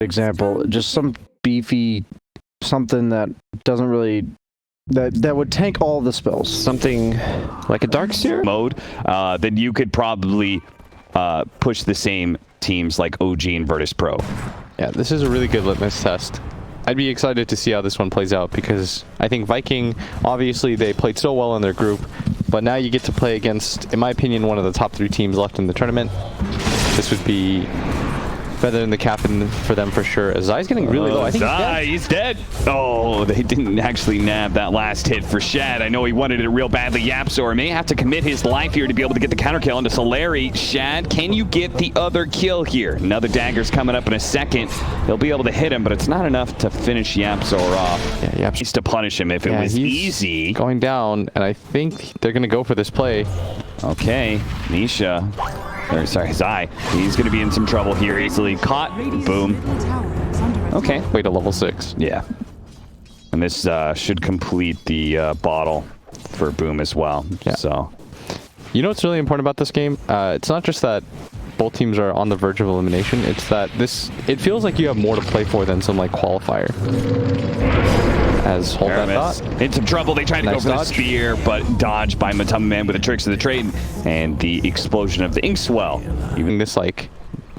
example, just some beefy something that doesn't really that would tank all the spells. Something like a Darkseer mode, then you could probably push the same teams like OG and Virtus Pro. Yeah, this is a really good litmus test. I'd be excited to see how this one plays out because I think Viking, obviously they played so well in their group, but now you get to play against, in my opinion, one of the top 3 teams left in the tournament. This would be better than the captain for them for sure. Zai's getting really low. I think he's dead. Oh, they didn't actually nab that last hit for Shad. I know he wanted it real badly. Yapzor may have to commit his life here to be able to get the counter kill onto Solari. Shad, can you get the other kill here? Another dagger's coming up in a second. They'll be able to hit him, but it's not enough to finish Yapzor off. Yeah, Needs to punish him if it was easy. Going down, and I think they're going to go for this play. Okay, Nisha. Or, sorry, Zai. He's going to be in some trouble here. Easily caught. Boom. Okay. Wait, a level 6. Yeah. And this should complete the bottle for Boom as well. Yeah. So, you know what's really important about this game? It's not just that both teams are on the verge of elimination. It's that it feels like you have more to play for than some like qualifier. As hold that thought. In some trouble. They tried to go for the spear, but dodged by Matama with the tricks of the trade and the explosion of the Inkswell. Even this like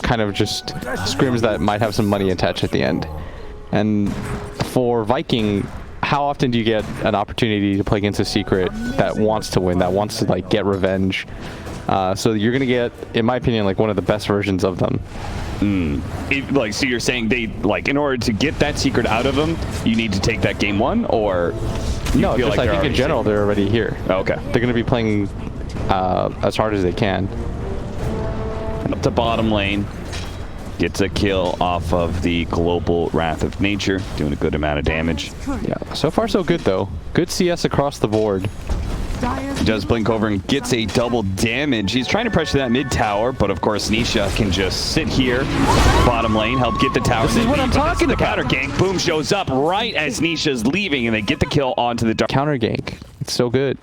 kind of just scrims that might have some money attached at the end. And for Viking, how often do you get an opportunity to play against a secret that wants to win, that wants to like get revenge? So you're gonna get, in my opinion, like one of the best versions of them. So you're saying they, like, in order to get that secret out of them, you need to take that game 1, or no? Just I think in general they're already here. Oh, okay, they're gonna be playing as hard as they can. Up to bottom lane, gets a kill off of the global Wrath of Nature, doing a good amount of damage. Yeah, so far so good though. Good CS across the board. He does blink over and gets a double damage. He's trying to pressure that mid tower, but of course Nisha can just sit here, bottom lane, help get the tower. This is what I'm talking about. The counter gank. Boom shows up right as Nisha's leaving, and they get the kill onto the counter gank. It's so good.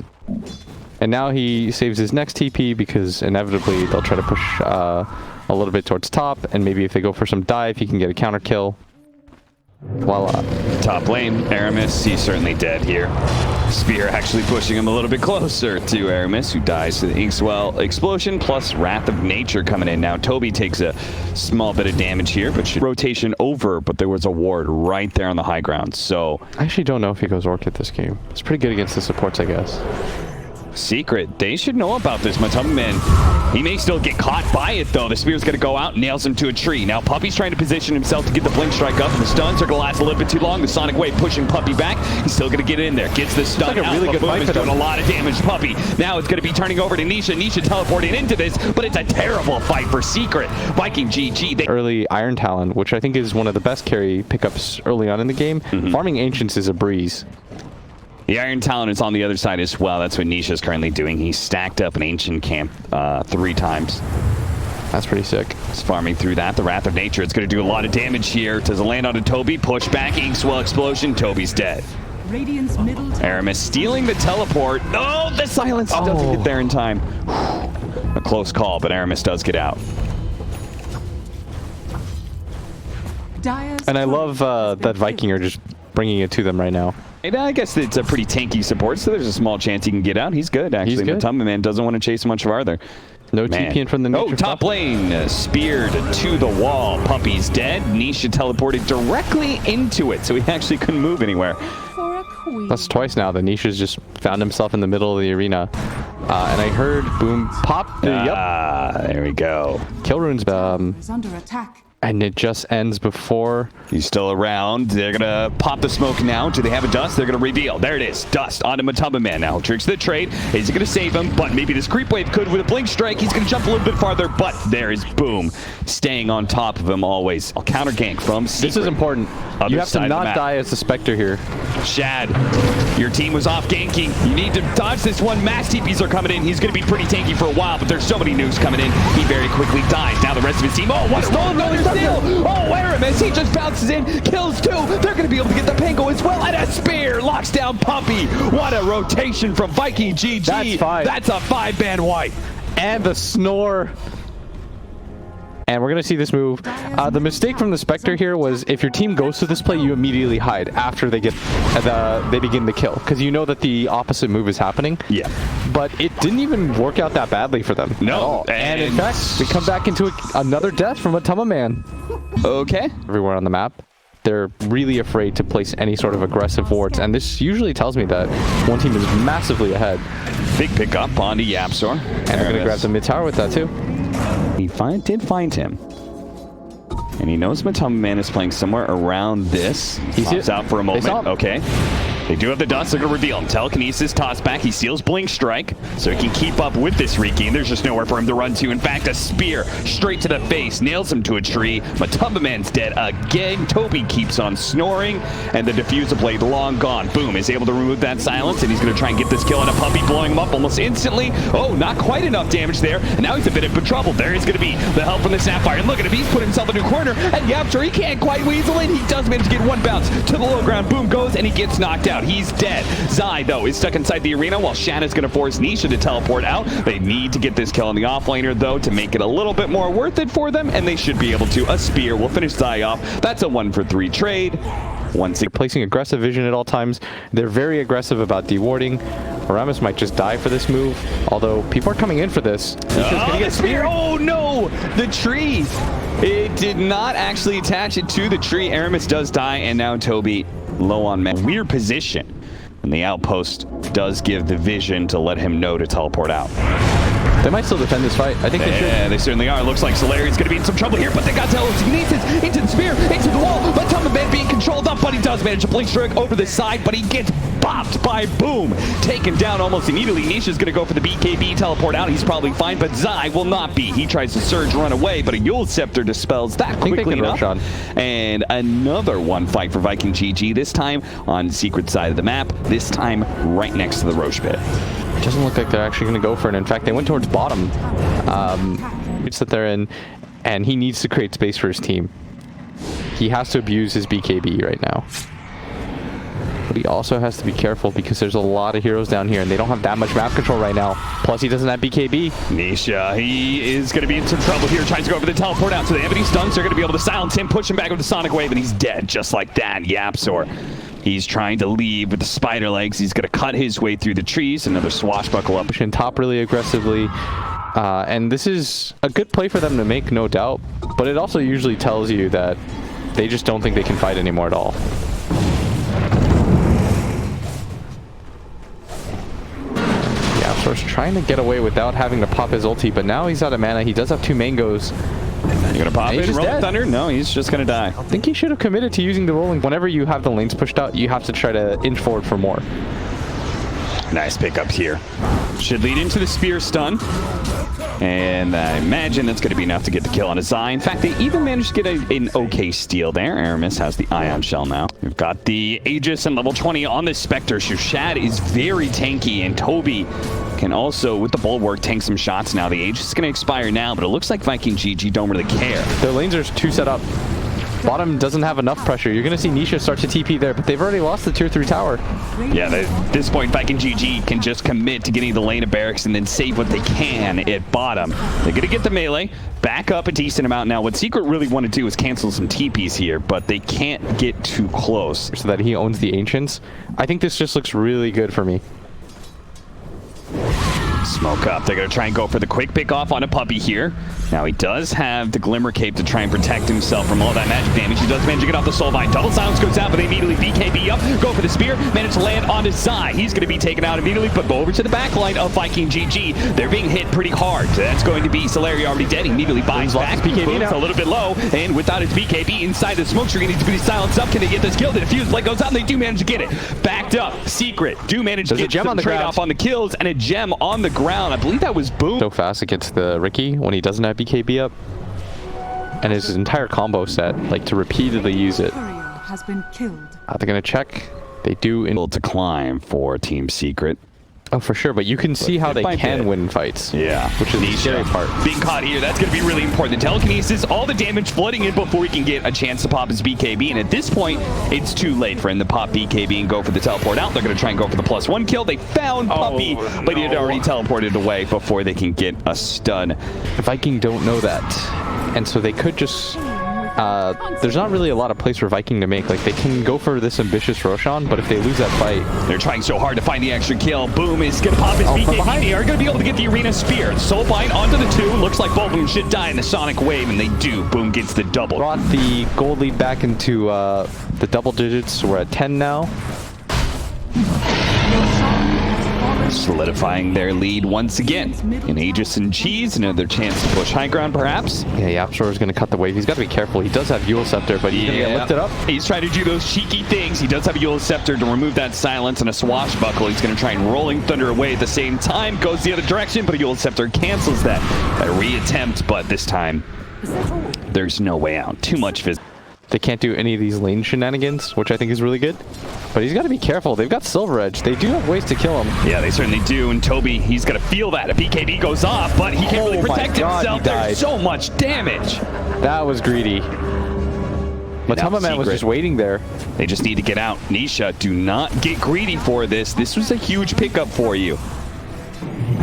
And now he saves his next TP because inevitably they'll try to push a little bit towards top, and maybe if they go for some dive, he can get a counter kill. Voila. Top lane, Aramis, he's certainly dead here. Spear actually pushing him a little bit closer to Aramis, who dies to the Inkswell explosion, plus Wrath of Nature coming in. Now Toby takes a small bit of damage here, but rotation over, but there was a ward right there on the high ground, so... I actually don't know if he goes Orchid this game. It's pretty good against the supports, I guess. Secret. They should know about this. Matama, he may still get caught by it, though. The spear's going to go out, nails him to a tree. Now, Puppy's trying to position himself to get the blink strike up, and the stuns are going to last a little bit too long. The Sonic Wave pushing Puppy back. He's still going to get in there. Gets the stun like a really good fight. Is doing a lot of damage to Puppy. Now it's going to be turning over to Nisha. Nisha teleporting into this, but it's a terrible fight for Secret. Viking GG. Early Iron Talon, which I think is one of the best carry pickups early on in the game. Farming Ancients is a breeze. The Iron Talon is on the other side as well. That's what Nisha's currently doing. He's stacked up an Ancient Camp 3 times. That's pretty sick. He's farming through that. The Wrath of Nature, it's going to do a lot of damage here. Does it land onto Toby? Push back, Inkswell explosion. Toby's dead. Aramis stealing the teleport. Oh, the silence doesn't get there in time. A close call, but Aramis does get out. And I love that Viking are just bringing it to them right now. And I guess it's a pretty tanky support, so there's a small chance he can get out. He's good, actually. Matama Man doesn't want to chase much farther. No TPing from the nature. Oh, top lane. Speared to the wall. Puppy's dead. Nisha teleported directly into it, so he actually couldn't move anywhere. That's twice now that Nisha's just found himself in the middle of the arena. And I heard Boom pop. There we go. Kill runes is under attack. And it just ends before... He's still around. They're going to pop the smoke now. Do they have a dust? They're going to reveal. There it is. Dust onto Matama Man. Now tricks the trade. Is he going to save him? But maybe this creep wave could with a blink strike. He's going to jump a little bit farther, but there is Boom staying on top of him always. A counter gank from Secret. This is important. You have to not die as the Spectre here. Shad, your team was off ganking. You need to dodge this one. Mass TPs are coming in. He's going to be pretty tanky for a while, but there's so many nukes coming in. He very quickly dies. Now the rest of his team. Oh, what a steal! Oh, Aramis, he just bounces in, kills 2. They're going to be able to get the Pango as well, and a spear locks down Puppy. What a rotation from Viking GG. That's 5. That's a 5-man wipe. And the snore. And we're going to see this move. The mistake from the Spectre here was if your team goes to this play, you immediately hide after they begin the kill. Because you know that the opposite move is happening. Yeah. But it didn't even work out that badly for them. No. At all. And in fact, we come back into another death from a Tama man. Okay. Everywhere on the map. They're really afraid to place any sort of aggressive wards, and this usually tells me that one team is massively ahead. Big pickup onto Yapsor. And they're going to grab the mid tower with that too. He did find him. And he knows Matama Man is playing somewhere around this. He pops out for a moment. Okay. They do have the dust. They're going to reveal him. Telekinesis, toss back. He steals Blink Strike, so he can keep up with this Riki, and there's just nowhere for him to run to. In fact, a spear straight to the face nails him to a tree. Matamba Man's dead again. Toby keeps on snoring, and the diffuser blade long gone. Boom, is able to remove that silence, and he's going to try and get this kill on a puppy, blowing him up almost instantly. Oh, not quite enough damage there, and now he's a bit of trouble. There is going to be the help from the Sapphire, and look at him. He's put himself in a corner, and Yapsor, he can't quite weasel in. He does manage to get one bounce to the low ground. Boom goes, and he gets knocked out. He's dead. Zai, though, is stuck inside the arena while Shanna's going to force Nisha to teleport out. They need to get this kill on the offlaner, though, to make it a little bit more worth it for them, and they should be able to. A spear will finish Zai off. That's a 1-for-3 trade. Once they're placing aggressive vision at all times, they're very aggressive about dewarding. Aramis might just die for this move, although people are coming in for this. Oh, the spear! Oh, no! The trees! It did not actually attach it to the tree. Aramis does die, and now Toby low on man. Weird position. And the outpost does give the vision to let him know to teleport out. They might still defend this fight. I think they should. Yeah, they certainly are. Looks like Solarian's going to be in some trouble here, but they got telekinesis into the spear, into the wall. But Tama Man being controlled up, but he does manage to blink strike over the side, but he gets bopped by Boom. Taken down almost immediately. Nisha's going to go for the BKB, teleport out. He's probably fine, but Zai will not be. He tries to surge, run away, but a Yule Scepter dispels that quickly enough. And another one fight for Viking GG, this time on secret side of the map, this time right next to the Roche pit. It doesn't look like they're actually going to go for it. In fact, they went towards bottom. It's that they're in, and he needs to create space for his team. He has to abuse his BKB right now. But he also has to be careful because there's a lot of heroes down here, and they don't have that much map control right now. Plus, he doesn't have BKB. Nisha, he is going to be in some trouble here, trying to go over the teleport out. So they have any stunts. They're going to be able to silence him, push him back with the Sonic Wave, and he's dead just like that. Yapsor. He's trying to leave with the spider legs. He's going to cut his way through the trees. Another swashbuckle up. Pushing top really aggressively. And this is a good play for them to make, no doubt. But it also usually tells you that they just don't think they can fight anymore at all. Yapsor's trying to get away without having to pop his ulti, but now he's out of mana. He does have 2 mangoes. You're gonna pop it, Rolling Thunder? No, he's just gonna die. I think he should have committed to using the rolling. Whenever you have the lanes pushed out, you have to try to inch forward for more. Nice pickup here. Should lead into the spear stun. And I imagine that's going to be enough to get the kill on a Zai. In fact, they even managed to get an okay steal there. Aramis has the Ion Shell now. We've got the Aegis and level 20 on this Spectre. Shushad is very tanky, and Toby can also, with the Bulwark, tank some shots now. The Aegis is going to expire now, but it looks like Viking GG don't really care. Their lanes are 2 set up. Bottom doesn't have enough pressure. You're going to see Nisha start to TP there, but they've already lost the tier 3 tower. Yeah, at this point, Viking GG can just commit to getting the lane of barracks and then save what they can at bottom. They're going to get the melee, back up a decent amount now. What Secret really want to do is cancel some TPs here, but they can't get too close. So that he owns the Ancients. I think this just looks really good for me. Smoke up. They're going to try and go for the quick pick off on a puppy here. Now he does have the Glimmer Cape to try and protect himself from all that magic damage. He does manage to get off the Soul Vine. Double Silence goes out, but they immediately BKB up. Go for the spear. Manage to land on his side. He's going to be taken out immediately, but go over to the back line of Viking GG. They're being hit pretty hard. That's going to be Solari already dead. He immediately buys back. BKB now a little bit low, and without his BKB inside the smoke screen, needs to be silenced up. Can they get this kill? The diffuse blade goes out, and they do manage to get it. Backed up. Secret do manage to get some trade-off on the kills, and a gem on the ground. I believe that was Boom. So fast against the Riki when he doesn't have BKB up. And his entire combo set, like to repeatedly use it. Has been killed. They're going to check. They do. To climb for Team Secret. Oh, for sure, but you can see how they can win fights. Yeah. Which is the scary part. Being caught here, that's going to be really important. The telekinesis, all the damage flooding in before he can get a chance to pop his BKB, and at this point, it's too late for him to pop BKB and go for the teleport out. They're going to try and go for the +1 kill. They found Puppy, but he had already teleported away before they can get a stun. The Viking don't know that. and so they could just... there's not really a lot of place for Viking to make. Like, they can go for this ambitious Roshan, but if they lose that fight... They're trying so hard to find the extra kill. Boom is going to pop his BKB. They are going to be able to get the arena spear. Soulbind onto the 2. Looks like both of them should die in the Sonic Wave, and they do. Boom gets the double. Brought the gold lead back into the double digits. We're at 10 now. Solidifying their lead once again. In Aegis and Cheese, another chance to push high ground, perhaps. Yeah, Yapsor is going to cut the wave. He's got to be careful. He does have Yule Scepter, but he's going to get lifted up. He's trying to do those cheeky things. He does have a Yule Scepter to remove that silence and a swashbuckle. He's going to try and Rolling Thunder away at the same time. Goes the other direction, but a Yule Scepter cancels that. A reattempt, but this time, there's no way out. Too much physical. They can't do any of these lane shenanigans, which I think is really good. But he's got to be careful. They've got Silver Edge. They do have ways to kill him. Yeah, they certainly do. And Toby, he's going to feel that. A BKB goes off, but he can't really protect himself. There's so much damage. That was greedy. Matama Man was just waiting there. They just need to get out. Nisha, do not get greedy for this. This was a huge pickup for you.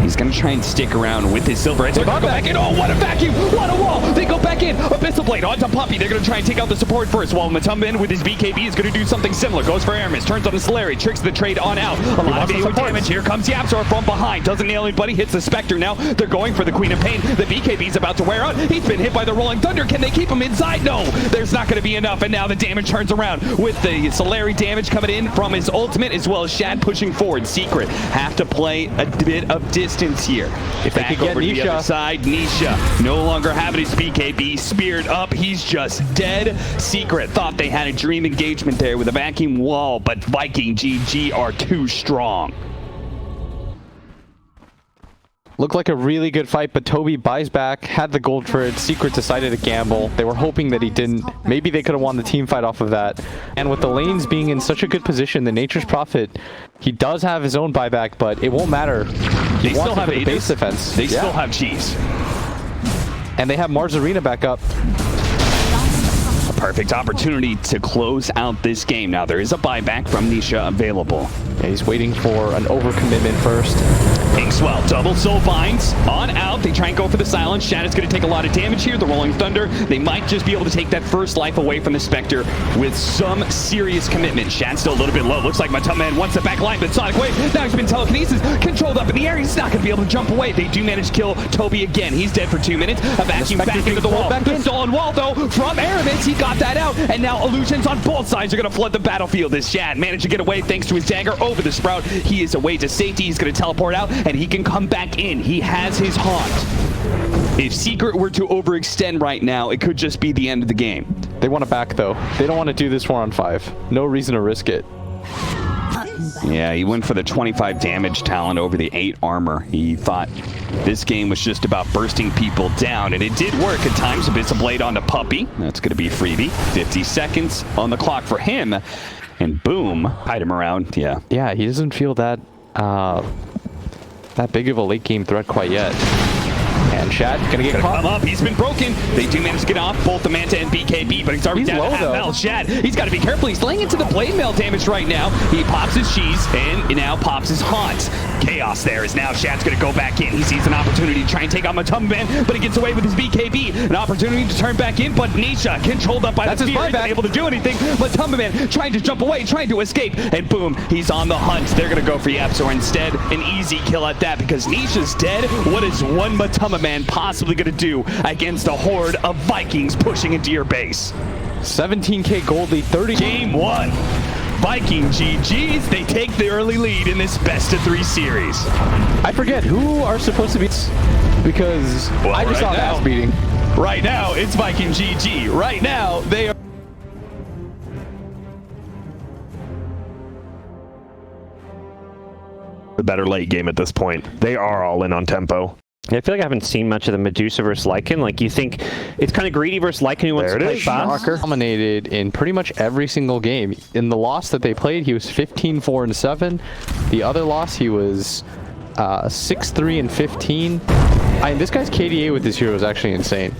He's going to try and stick around with his Silver Edge. They're going to go back in. Oh, what a vacuum. What a wall. They go back in. Abyssal Blade onto Puppy. They're going to try and take out the support first, while Matumban with his BKB is going to do something similar. Goes for Aramis. Turns on the Solari. Tricks the trade on out. A lot of AoE damage. Here comes Yapsor from behind. Doesn't nail anybody. Hits the Spectre now. They're going for the Queen of Pain. The BKB is about to wear out. He's been hit by the Rolling Thunder. Can they keep him inside? No. There's not going to be enough. And now the damage turns around with the Solari damage coming in from his ultimate, as well as Shad pushing forward. Secret have to play a bit of distance here. If they could get over to the other side, Nisha no longer having his BKB speared up. He's just dead. Secret thought they had a dream engagement there with a vacuum wall, but Viking GG are too strong. Looked like a really good fight, but Toby buys back, had the gold for it. Secret decided to gamble. They were hoping that he didn't. Maybe they could have won the team fight off of that. And with the lanes being in such a good position, the Nature's Prophet, he does have his own buyback, but it won't matter. He still have the base defense. They still have Cheese. And they have Mars Arena back up. A perfect opportunity to close out this game. Now, there is a buyback from Nisha available. Yeah, he's waiting for an overcommitment first. Inkswell, double soul binds on out. They try and go for the silence. Shad is going to take a lot of damage here. The Rolling Thunder, they might just be able to take that first life away from the Spectre with some serious commitment. Shad's still a little bit low. Looks like Matumban wants the back line, but Sonic Wave, now he's been telekinesis, controlled up in the air. He's not going to be able to jump away. They do manage to kill Toby again. He's dead for 2 minutes. A vacuum back into the wall. The stolen wall, though, from Aramis. He got that out, and now illusions on both sides are going to flood the battlefield as Shad managed to get away thanks to his dagger over the Sprout. He is away to safety. He's going to teleport out, and he can come back in. He has his haunt. If Secret were to overextend right now, it could just be the end of the game. They want to back, though. They don't want to do this 4-on-5. No reason to risk it. Yeah, he went for the 25 damage talent over the 8 armor. He thought this game was just about bursting people down, and it did work at times. Abyssal Blade onto Puppy. That's going to be freebie. 50 seconds on the clock for him. And boom, hide him around. Yeah. Yeah, he doesn't feel that that big of a late game threat quite yet. And Shad gonna get caught. Come up. He's been broken. They do manage to get off both the Manta and BKB, but he's already down to half health. Shad, he's got to be careful. He's laying into the blade mail damage right now. He pops his cheese and now pops his haunt. Chaos there is now Shad's gonna go back in. He sees an opportunity to try and take on Matumban, but he gets away with his BKB. An opportunity to turn back in, but Nisha controlled up by the fear, isn't able to do anything. Matumban trying to jump away, trying to escape, and boom, he's on the hunt. They're gonna go for Yapsor instead. An easy kill at that because Nisha's dead. What is one Matumban possibly going to do against a horde of Vikings pushing into your base? 17k gold lead, 30. Game 1. Viking GGs. They take the early lead in this best-of-3 series. I forget who are supposed to be, because I just saw an ass beating. Right now, it's Viking GG. Right now, they are the better late game at this point. They are all in on tempo. I feel like I haven't seen much of the Medusa versus Lycan. Like, you think it's kind of greedy versus Lycan who wants to play fast. Dominated in pretty much every single game. In the loss that they played, he was 15-4-7. The other loss, he was 6-3-15. This guy's KDA with his hero is actually insane.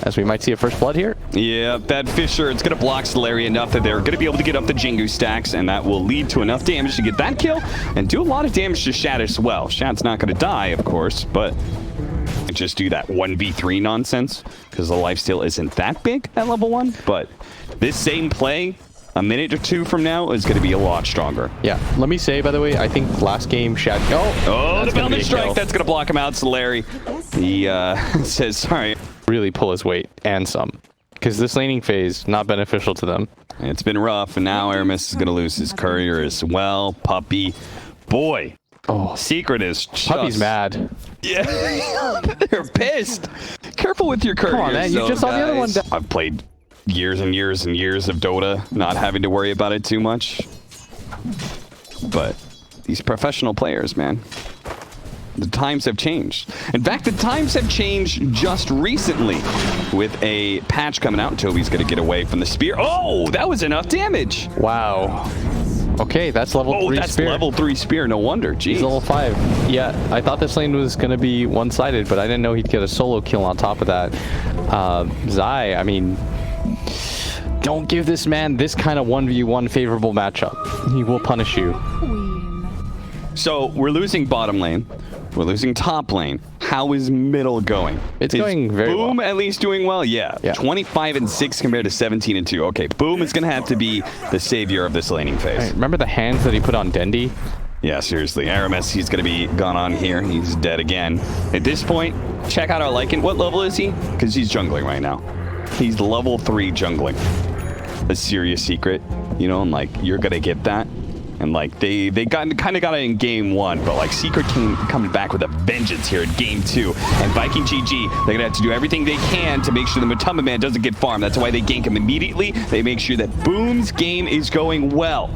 As we might see a first blood here. Yeah, that Fisher, it's going to block Solari enough that they're going to be able to get up the Jingu stacks, and that will lead to enough damage to get that kill and do a lot of damage to Shad as well. Shad's not going to die, of course, but can't just do that 1v3 nonsense because the lifesteal isn't that big at level 1. But this same play, a minute or two from now, is going to be a lot stronger. Yeah, let me say, by the way, I think last game, Shad... Oh, the Velvet Strike, that's going to block him out. So Larry, he says, sorry. Really pull his weight and some. Because this laning phase, not beneficial to them. It's been rough, and now Aramis is going to lose his courier as well. Puppey, boy. Oh, Secret is just... Puppey's mad. Yeah, they're pissed. Careful with your courier. Come on, man, you just saw the other one. I've played years and years and years of Dota, not having to worry about it too much. But these professional players, man, the times have changed. In fact, the times have changed just recently with a patch coming out. Toby's going to get away from the spear. Oh, that was enough damage. Wow. Okay, that's level 3 Oh, that's spear. level 3 spear. No wonder. Jeez. He's level 5. Yeah, I thought this lane was going to be one-sided, but I didn't know he'd get a solo kill on top of that. Zai, I mean... Don't give this man this kind of 1v1 favorable matchup. He will punish you. So, we're losing bottom lane. We're losing top lane. How is middle going? It's going very well. Boom at least doing well? Yeah. 25-6 compared to 17-2. Okay, Boom is going to have to be the savior of this laning phase. Right, remember the hands that he put on Dendi? Yeah, seriously. Aramis, he's going to be gone on here. He's dead again. At this point, check out our Lycan. What level is he? Because he's jungling right now. He's level 3 jungling. A serious secret, you know, and like you're gonna get that, and like they kind of got it in game 1, but like Secret came coming back with a vengeance here in game 2, and Viking GG, they're gonna have to do everything they can to make sure the Matamba man doesn't get farmed. That's why they gank him immediately. They make sure that Boom's game is going well.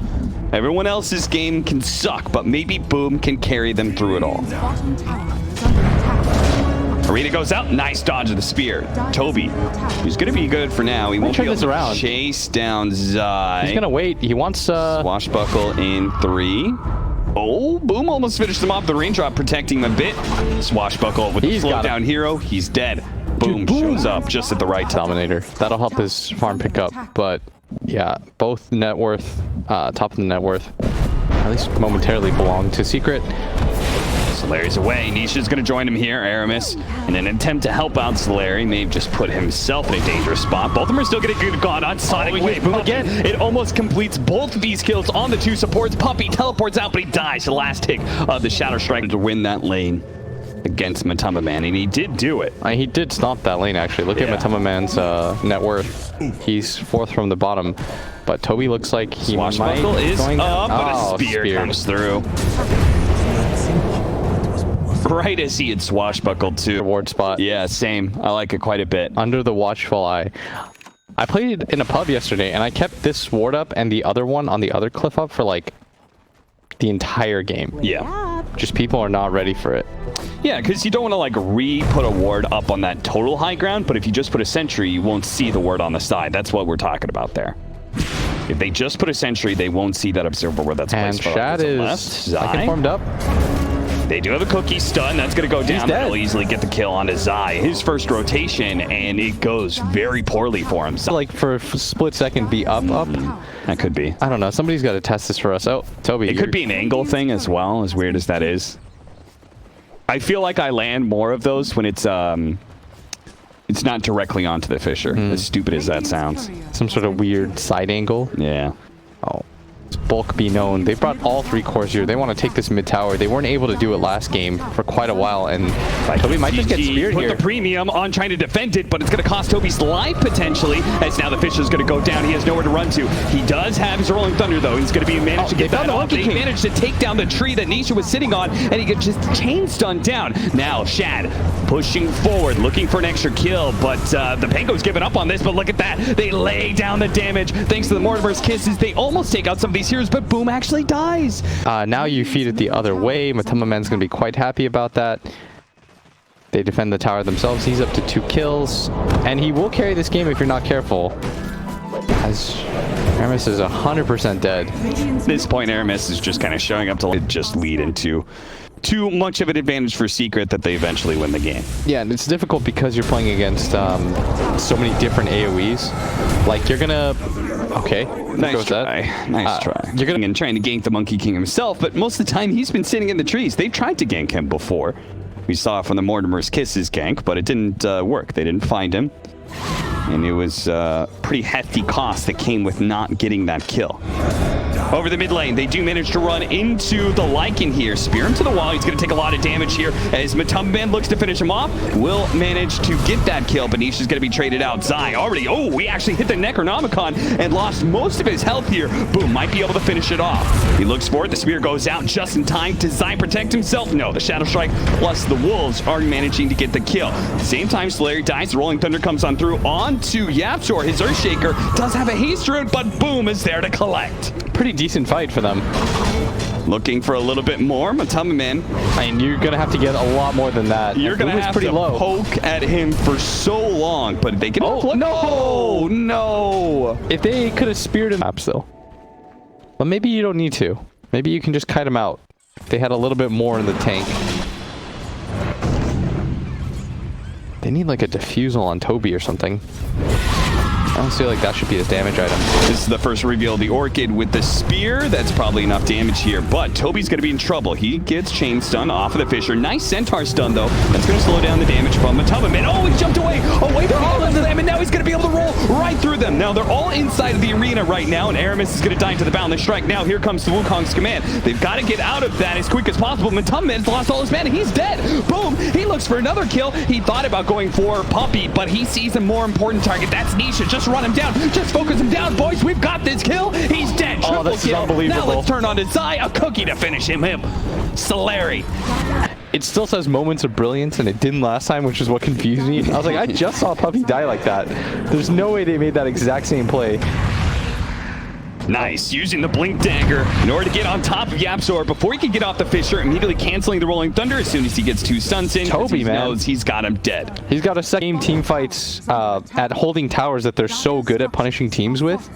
Everyone else's game can suck, but maybe Boom can carry them through it all. Arena goes out. Nice dodge of the spear. Toby, he's going to be good for now. He won't be able to chase down Zai. He's going to wait. He wants... Swashbuckle in 3. Oh, Boom almost finished him off. The raindrop protecting him a bit. Swashbuckle with the slow down hero. He's dead. Boom shows up just at the right time. Dominator. That'll help his farm pick up. But yeah, both net worth, top of the net worth, at least momentarily belong to Secret. Solari's away. Nisha's going to join him here. Aramis, in an attempt to help out Solari, may have just put himself in a dangerous spot. Both of them are still getting good gone on Sonic Wave. Boom again. It almost completes both of these kills on the 2 supports. Puppey teleports out, but he dies. The last hit of the Shadow Strike to win that lane against Matamba Man, and he did do it. He did stomp that lane, actually. Look at Matamba Man's net worth. He's 4th from the bottom, but Toby looks like he might is going up, but a spear comes through. Right as he had swashbuckled too. Reward spot. Yeah, same. I like it quite a bit. Under the watchful eye. I played in a pub yesterday, and I kept this ward up and the other one on the other cliff up for like the entire game. Yeah. Just people are not ready for it. Yeah, because you don't want to like re-put a ward up on that total high ground, but if you just put a sentry, you won't see the ward on the side. That's what we're talking about there. If they just put a sentry, they won't see that observer ward that's placed. And Shad is formed up. They do have a cookie stun. That's going to go down. They'll easily get the kill onto Zai. His first rotation, and it goes very poorly for him. Like for a split second, be up. That could be. I don't know. Somebody's got to test this for us. Oh, Toby. It could be an angle thing as well, as weird as that is. I feel like I land more of those when it's not directly onto the Fissure. As stupid as that sounds. Some sort of weird side angle. Yeah. Oh. Bulk be known. They brought all 3 cores here. They want to take this mid tower. They weren't able to do it last game for quite a while, and Toby might just get speared here. Put the premium on trying to defend it, but it's going to cost Toby's life potentially, as now the Fisher's going to go down. He has nowhere to run to. He does have his Rolling Thunder, though. He's going to be managed to get that off. He managed to take down the tree that Nisha was sitting on, and he gets just chain stunned down. Now Shad pushing forward, looking for an extra kill, but the Pango's giving up on this, but look at that. They lay down the damage. Thanks to the Mortimer's Kisses, they almost take out some of these heroes, but Boom actually dies. Now you feed it the other way. Matamba Man's going to be quite happy about that. They defend the tower themselves. He's up to 2 kills, and he will carry this game if you're not careful. As Aramis is 100% dead. At this point, Aramis is just kind of showing up to just lead into too much of an advantage for Secret that they eventually win the game. Yeah, and it's difficult because you're playing against so many different AoEs. Like, you're gonna... Okay. Nice try. Nice try. You're going and trying to gank the Monkey King himself, but most of the time he's been sitting in the trees. They've tried to gank him before. we saw from the Mortimer's Kisses gank, but it didn't work. They didn't find him. And it was a pretty hefty cost that came with not getting that kill. Over the mid lane, they do manage to run into the Lycan here. Spear him to the wall. He's going to take a lot of damage here as Matumban looks to finish him off. Will manage to get that kill, but Nisha's going to be traded out. Zai already, we actually hit the Necronomicon and lost most of his health here. Boom, might be able to finish it off. He looks for it. The spear goes out just in time. Does Zai protect himself? No, the Shadow Strike plus the Wolves are managing to get the kill. Same time, Slayer dies. The Rolling Thunder comes on through onto Yapshore. His Earthshaker does have a haste root, but Boom is there to collect. Pretty decent fight for them. Looking for a little bit more. Matamaman. I mean, you're going to have to get a lot more than that. You're going to have to poke at him for so long, but they can... Oh, no! No! If they could have speared him... Still. But maybe you don't need to. Maybe you can just kite him out. If they had a little bit more in the tank. They need like a defusal on Toby or something. I don't feel like that should be his damage item. This is the first reveal of the Orchid with the spear. That's probably enough damage here, but Toby's going to be in trouble. He gets chain stun off of the Fisher. Nice Centaur stun, though. That's going to slow down the damage from Matamaman. Oh, he jumped away from all of them, and now he's going to be able to roll right through them. Now, they're all inside of the arena right now, and Aramis is going to die to the Boundless Strike. Now, here comes the Wukong's command. They've got to get out of that as quick as possible. Matamaman's lost all his mana. He's dead. Boom. He looks for another kill. He thought about going for Puppy, but he sees a more important target. That's Nisha. Just run him down. Just focus him down, boys. We've got this kill. He's dead. Triple this kill. is unbelievable. Now let's turn on to Zai. A cookie to finish him. Solari. It still says moments of brilliance, and it didn't last time, which is what confused me. I was like, I just saw Puppy die like that. There's no way they made that exact same play. Nice, using the Blink Dagger in order to get on top of Yapzor before he can get off the Fisher, immediately canceling the Rolling Thunder as soon as he gets 2 stuns in. Toby, man. Knows he's got him dead. He's got a second team fights at holding towers that they're so good at punishing teams with.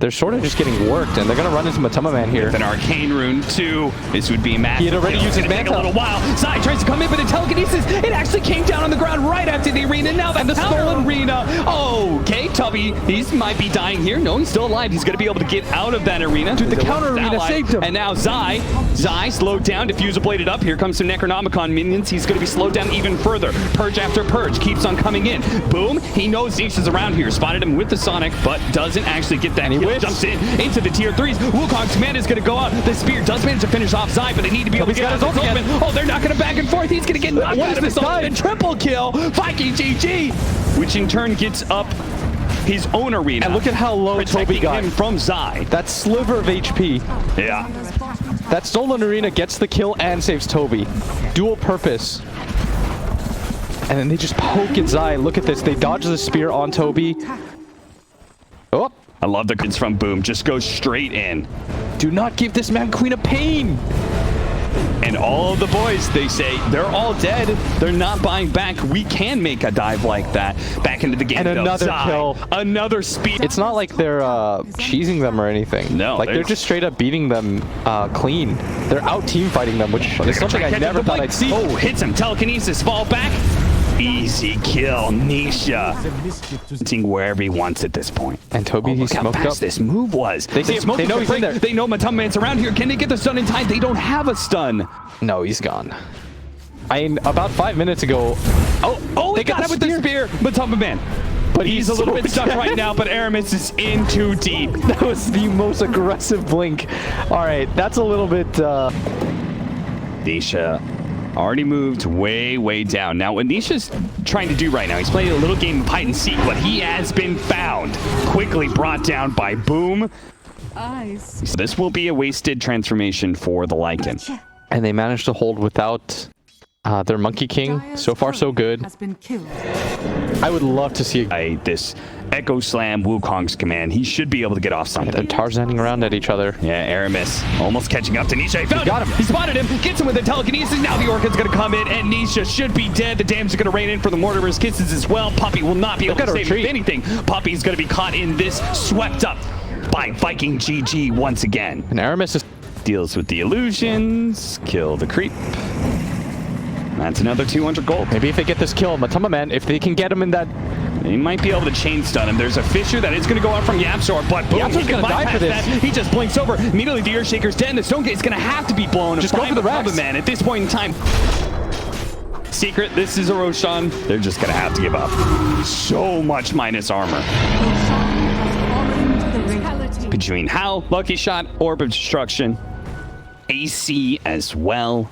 They're sort of just getting worked, and they're going to run into Matamaman here. With an Arcane Rune, too. This would be massive. He had already used his Take a Manta. little while. Zai tries to come in, but the telekinesis, it actually came down on the ground right after the arena. Now the stolen arena. Okay, Tubby, he might be dying here. No, he's still alive. He's going to be able to get out of that arena. Dude, the counter arena saved him. And now Zai slowed down, diffuser bladed up. Here comes some Necronomicon minions. He's going to be slowed down even further. Purge after purge keeps on coming in. Boom, he knows Nisha's around here. Spotted him with the Sonic, but doesn't actually get that. And he kill. Jumps into the tier 3s. Wukong's command is going to go out. The spear does manage to finish off Zai, but they need to be able to get out of his ultimate. Oh, they're not going to back and forth. He's going to get knocked out of his ultimate. Triple kill. Viking GG, which in turn gets up his own arena. And look at how low Toby got him from Zai. That sliver of HP. Yeah. That stolen arena gets the kill and saves Toby. Dual purpose. And then they just poke at Zai. Look at this. They dodge the spear on Toby. Oh. I love the kids from Boom. Just go straight in. Do not give this man Queen of Pain. And all of the boys, they say, they're all dead. They're not buying back. We can make a dive like that back into the game. And another kill. Another speed. It's not like they're cheesing them or anything. No. Like, they're just straight up beating them clean. They're out team fighting them, which is something I never thought I'd see. Oh, hits him. Telekinesis. Fall back. Easy kill, Nisha. Seeing wherever he wants at this point. And Toby, he look how smoked fast up. this move was. They know he's in there. They know Matamaman's around here. Can they get the stun in time? They don't have a stun. No, he's gone. I mean, about 5 minutes ago. Oh, they got him with the spear. Matamaman. But he's a little bit stuck right now, but Aramis is in too deep. That was the most aggressive blink. All right, that's a little bit... Nisha already moved way down. Now, what Nisha's trying to do right now, he's playing a little game of hide and seek, but he has been found. Quickly brought down by Boom. So this will be a wasted transformation for the Lycan. And they managed to hold without their Monkey King. So far, so good. I would love to see this Echo Slam Wukong's command. He should be able to get off something. They're Tarzaning around at each other. Yeah, Aramis almost catching up to Nisha. He found him. He spotted him. Gets him with the telekinesis. Now the Orchid's going to come in, and Nisha should be dead. The damage is going to rain in for the Mortimer's Kisses as well. Puppy will not be able to save him anything. Puppy's going to be caught in this, swept up by Viking GG once again. And Aramis is... Deals with the illusions. Kill the creep. That's another 200 gold. Maybe if they get this kill, Matamaman, if they can get him in that... He might be able to chain stun him. There's a Fisher that is going to go out from Yapzor, but boom, Yapzor's going to die for this. He just blinks over. Immediately, the Earthshaker's dead, and the Stone Gate's going to have to be blown. Just go for the Rex. Man, at this point in time. Secret. This is a Roshan. They're just going to have to give up. So much minus armor. Between How, Lucky Shot, Orb of Destruction, AC as well.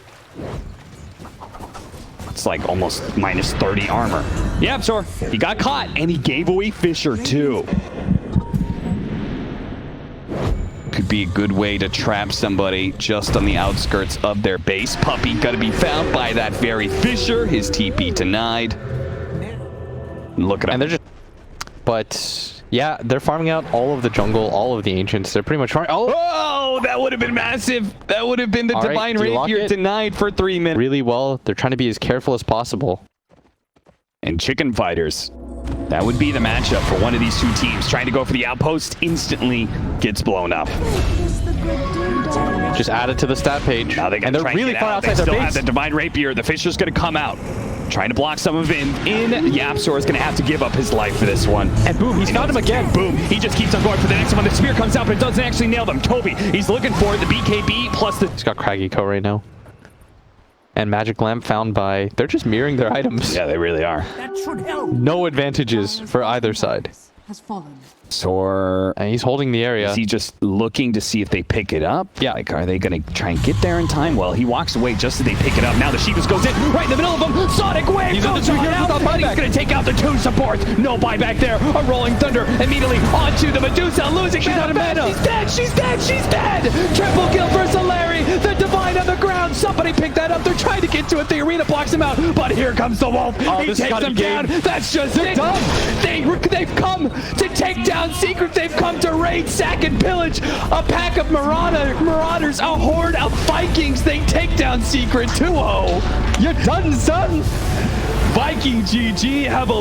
It's like almost minus 30 armor. Yeah, sure. He got caught, and he gave away Fisher, too. Could be a good way to trap somebody just on the outskirts of their base. Puppy got to be found by that very Fisher. His TP denied. Look at him. And they're just... But, yeah, they're farming out all of the jungle, all of the ancients. They're pretty much farming... Oh, that would have been massive. That would have been the Divine Rapier denied for 3 minutes. Really well. They're trying to be as careful as possible. And Chicken Fighters. That would be the matchup for one of these two teams. Trying to go for the outpost, instantly gets blown up. Just add it to the stat page. Now and they're really far outside their base. They their still base. have the Divine Rapier. The Fisher's going to come out. Trying to block some of him in. Yapsor is going to have to give up his life for this one. And boom, he's found him again. Boom. He just keeps on going for the next one. The spear comes out, but it doesn't actually nail them. Toby, he's looking for the BKB plus the... He's got Craggy Co right now. And Magic Lamp found by... They're just mirroring their items. Yeah, they really are. That should help. No advantages for either side. Has fallen. Sor... And he's holding the area. Is he just looking to see if they pick it up? Yeah. Like, are they going to try and get there in time? Well, he walks away just as they pick it up. Now the Shivas goes in right in the middle of them. Sonic Wave He's goes on out. And he's going to take out the 2 supports. No buyback there. A Rolling Thunder immediately onto the Medusa. Losing she's out of mana. She's dead. She's dead. She's dead. Triple kill for Solari. The Divine on the ground. Somebody picked that up. They're trying to get to it. The arena blocks him out. But here comes the Wolf. He takes them down. That's just it. They've come to take down Secret. They've come to raid, sack, and pillage a pack of marauders, a horde of Vikings. They take down Secret 2-0. You're done, son. Viking GG have a